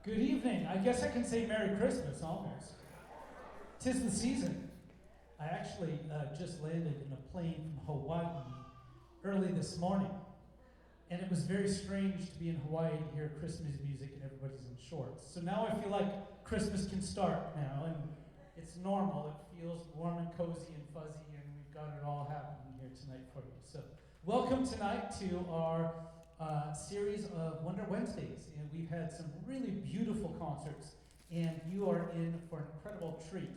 Good evening. I guess I can say Merry Christmas almost. 'Tis the season. I actually just landed in a plane from Hawaii early this morning. And it was very strange to be in Hawaii to hear Christmas music and everybody's in shorts. So now I feel like Christmas can start now, and it's normal. It feels warm and cozy and fuzzy, and we've got it all happening here tonight for you. So welcome tonight to our series of Wonder Wednesdays. And we've had some really beautiful concerts, and you are in for an incredible treat.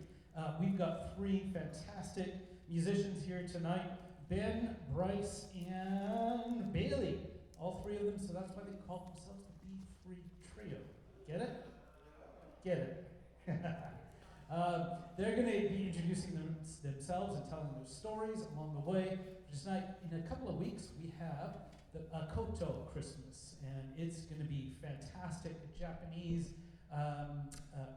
We've got three fantastic musicians here tonight: Ben, Bryce, and Bailey. All three of them, so that's why they call themselves the B3 Trio. Get it? Get it. They're going to be introducing themselves and telling their stories along the way. Tonight, in a couple of weeks, we have the Koto Christmas, and it's going to be fantastic. A Japanese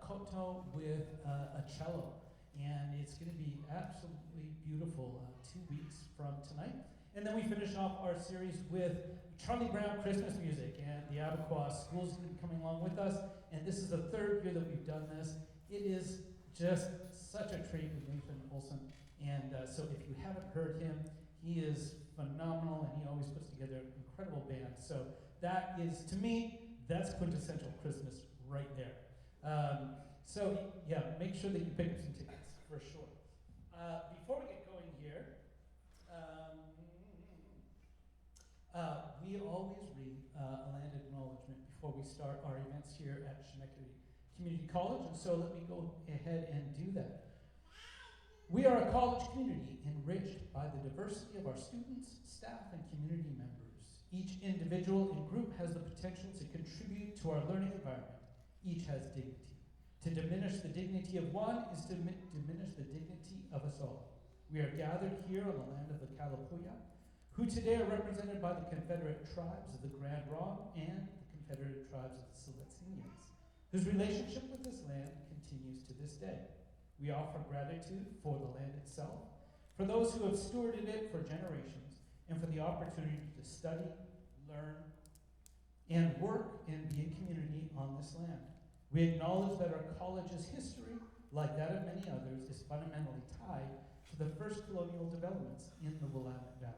koto with a cello, and it's going to be absolutely beautiful 2 weeks from tonight. And then we finish off our series with Charlie Brown Christmas music, and the Abequois School's going to be coming along with us. And this is the third year that we've done this. It is just such a treat with Nathan Olson. And so if you haven't heard him, he is phenomenal, and he always puts together an incredible band. So that is, to me, that's quintessential Christmas right there. So yeah, make sure that you pick up some tickets for sure. Before we get going here, we always read a land acknowledgement before we start our events here at Schenectady Community College, and so let me go ahead and do that. We are a college community enriched by the diversity of our students, staff, and community members. Each individual and group has the potential to contribute to our learning environment. Each has dignity. To diminish the dignity of one is to diminish the dignity of us all. We are gathered here on the land of the Kalapuya, who today are represented by the Confederate tribes of the Grand Ronde and the Confederate tribes of the Siletzians, whose relationship with this land continues to this day. We offer gratitude for the land itself, for those who have stewarded it for generations, and for the opportunity to study, learn, and work and be in community on this land. We acknowledge that our college's history, like that of many others, is fundamentally tied to the first colonial developments in the Willamette Valley.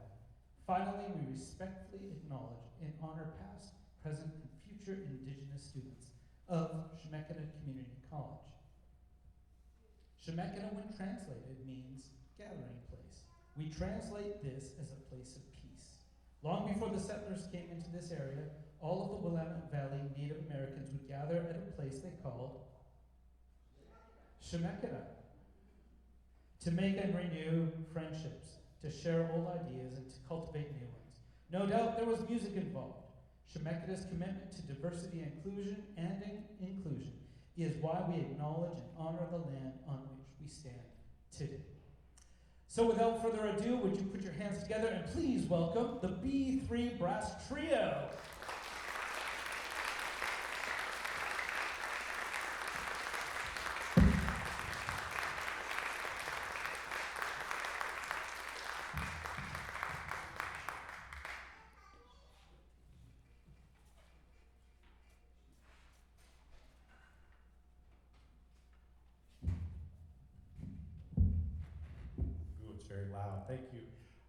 Finally, we respectfully acknowledge and honor past, present, and future Indigenous students of Chemeketa Community College. Chemeketa, when translated, means gathering place. We translate this as a place of peace. Long before the settlers came into this area, all of the Willamette Valley Native Americans would gather at a place they called Chemeketa to make and renew friendships, to share old ideas, and to cultivate new ones. No doubt there was music involved. Chemeketa's commitment to diversity, inclusion, and inclusion is why we acknowledge and honor the land on which we stand today. So without further ado, would you put your hands together and please welcome the B3 Brass Trio. It's very loud. Thank you.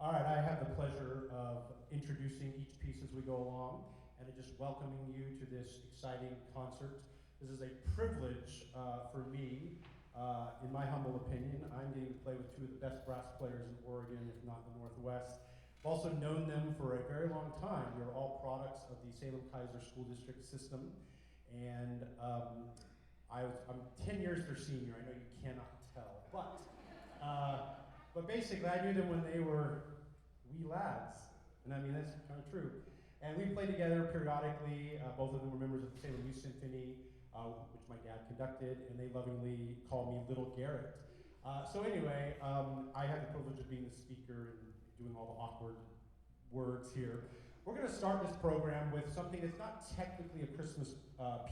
All right, I have the pleasure of introducing each piece as we go along and just welcoming you to this exciting concert. This is a privilege for me, in my humble opinion. I'm getting to play with two of the best brass players in Oregon, if not the Northwest. I've also known them for a very long time. We're all products of the Salem-Keizer School District system. And I'm 10 years their senior. I know you cannot tell, but basically, I knew them when they were wee lads, and I mean, that's kind of true. And we played together periodically. Both of them were members of the Salem Youth Symphony, which my dad conducted, and they lovingly call me Little Garrett. So anyway, I had the privilege of being the speaker and doing all the awkward words here. We're going to start this program with something that's not technically a Christmas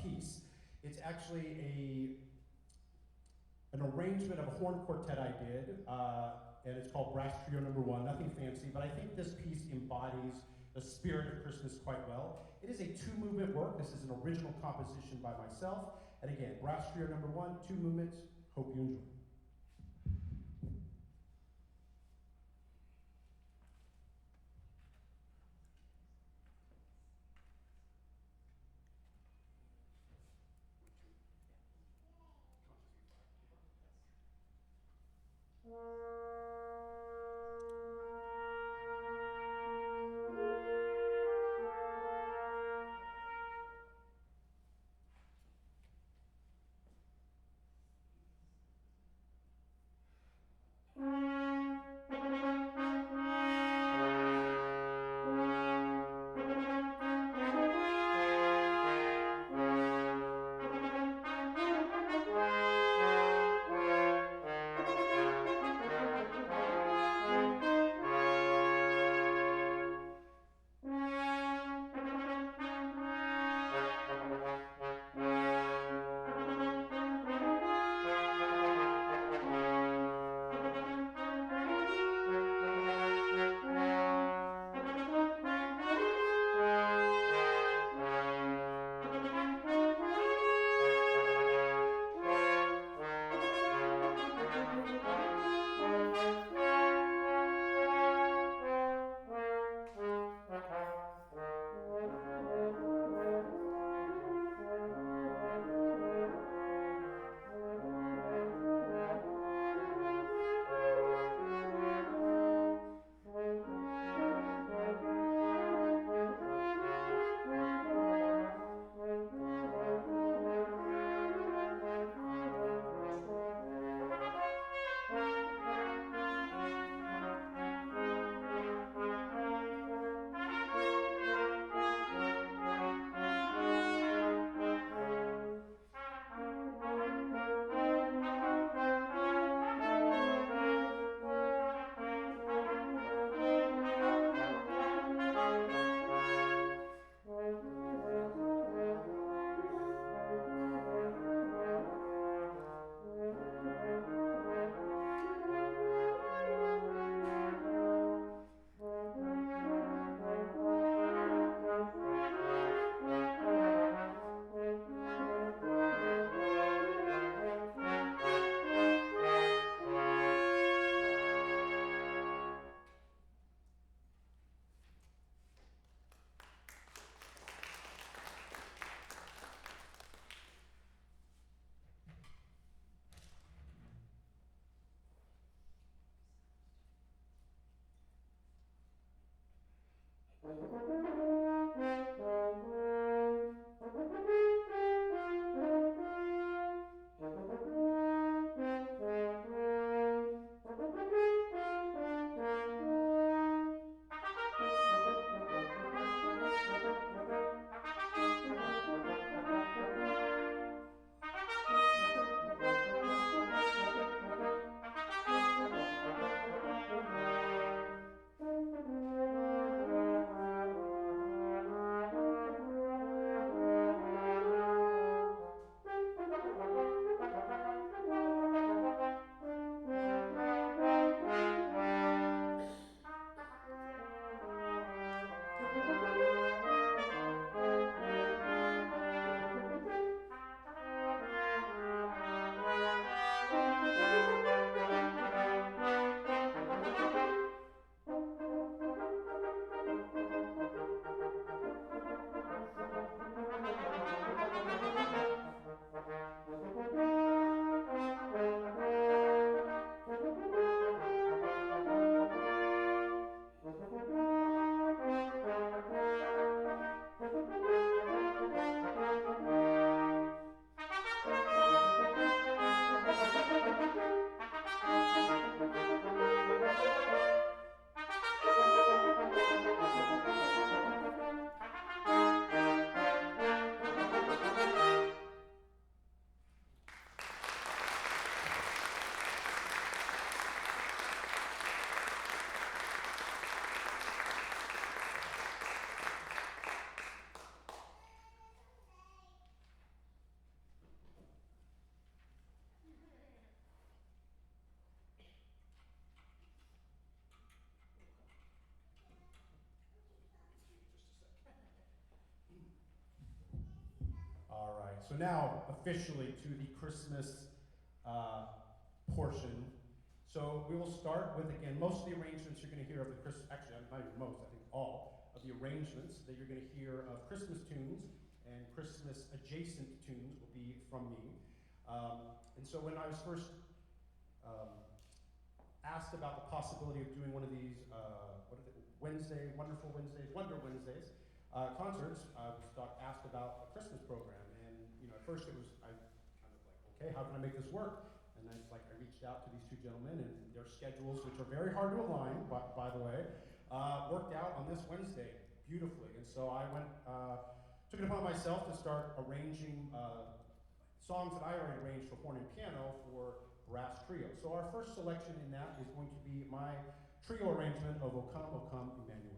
piece. It's actually an arrangement of a horn quartet I did, and it's called Brass Trio No. 1, nothing fancy, but I think this piece embodies the spirit of Christmas quite well. It is a two-movement work. This is an original composition by myself. And again, brass trio number 1, 2 movements. Hope you enjoy. So now, officially, to the Christmas portion. So we will start with, again, most of the arrangements you're going to hear of the Christmas, actually, not even most, I think all of the arrangements that you're going to hear of Christmas tunes and Christmas adjacent tunes will be from me. And so when I was first asked about the possibility of doing one of these, Wonder Wednesdays concerts, I was asked about a Christmas program. And, you know, at first I kind of like, okay, how can I make this work? And then it's like I reached out to these two gentlemen, and their schedules, which are very hard to align, by the way, worked out on this Wednesday beautifully. And so I took it upon myself to start arranging songs that I already arranged for horn and piano for brass trio. So our first selection in that is going to be my trio arrangement of O Come, Emmanuel.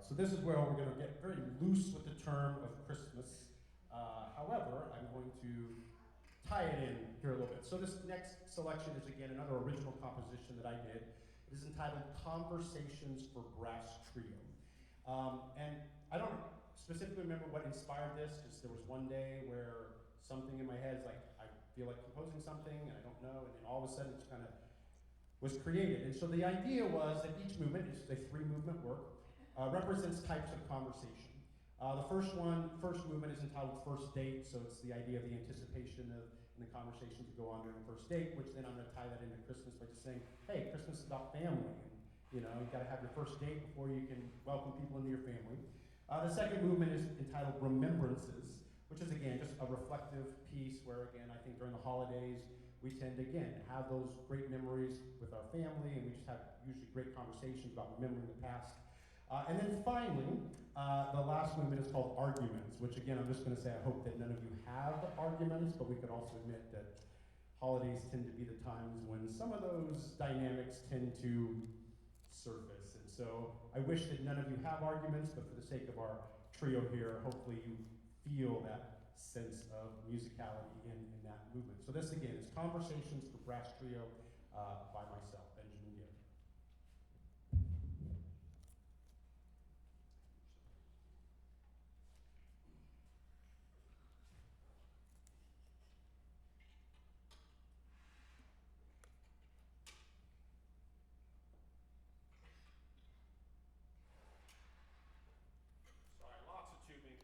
So this is where we're going to get very loose with the term of Christmas. However, I'm going to tie it in here a little bit. So this next selection is again another original composition that I did. It is entitled Conversations for Brass Trio. And I don't specifically remember what inspired this, because there was one day where something in my head is like, I feel like composing something and I don't know, and then all of a sudden it's kind of was created. And so the idea was that each movement, is a 3-movement work, represents types of conversation. The first movement is entitled First Date, so it's the idea of the anticipation of and the conversations that go on during the first date, which then I'm going to tie that into Christmas by just saying, hey, Christmas is about family. And, you've got to have your first date before you can welcome people into your family. The second movement is entitled Remembrances, which is, again, just a reflective piece where, again, I think during the holidays, we tend to, again, have those great memories with our family, and we just have usually great conversations about remembering the past. And then finally, the last movement is called Arguments, which again, I'm just going to say I hope that none of you have arguments, but we could also admit that holidays tend to be the times when some of those dynamics tend to surface. And so I wish that none of you have arguments, but for the sake of our trio here, hopefully you feel that sense of musicality in that movement. So this again is Conversations for Brass Trio by myself, Benjamin Gibb. Sorry, lots of tubing.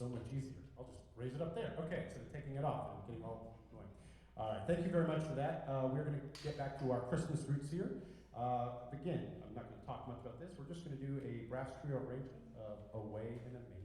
so much easier. I'll just raise it up there. Okay, instead of taking it off and getting all annoying. All right, thank you very much for that. We're going to get back to our Christmas roots here. Again, I'm not going to talk much about this. We're just going to do a brass trio arrangement of Away in a Manger.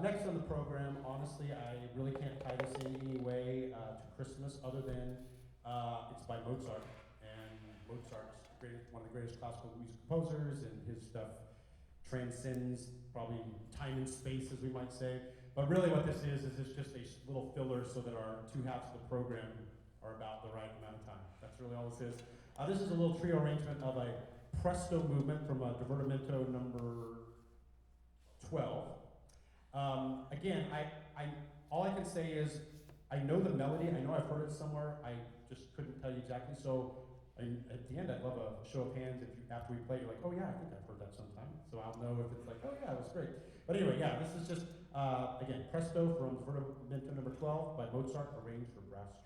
Next on the program, honestly, I really can't tie this in any way to Christmas other than it's by Mozart. And Mozart's one of the greatest classical music composers, and his stuff transcends probably time and space, as we might say. But really what this is it's just a little filler so that our two halves of the program are about the right amount of time. That's really all this is. This is a little trio arrangement of a Presto movement from Divertimento number 12. Again, all I can say is I know the melody. I know I've heard it somewhere. I just couldn't tell you exactly. So at the end, I'd love a show of hands if you, after we play, you're like, oh yeah, I think I've heard that sometime. So I'll know if it's like, oh yeah, that's great. But anyway, yeah, this is just, again, Presto from Divertimento number 12 by Mozart, arranged for brass string.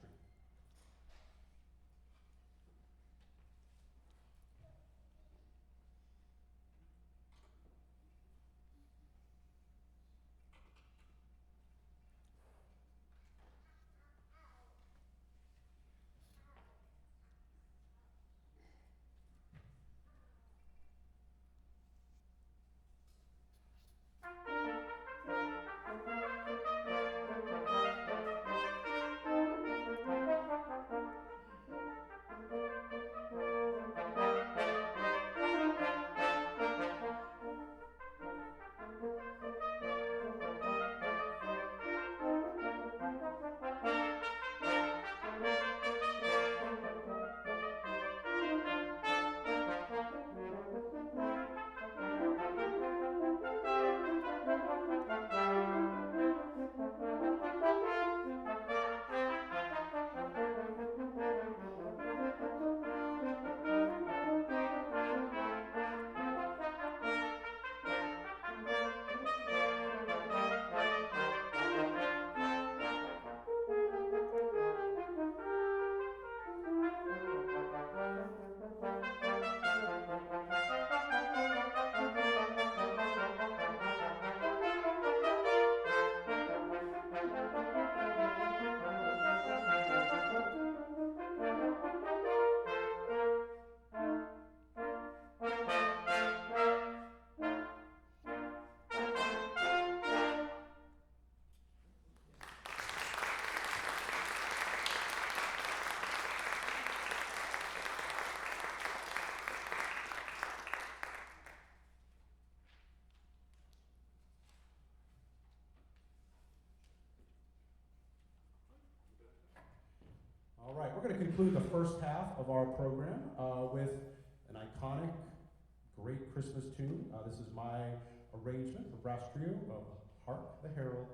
All right, we're going to conclude the first half of our program with an iconic, great Christmas tune. This is my arrangement for brass trio of Hark the Herald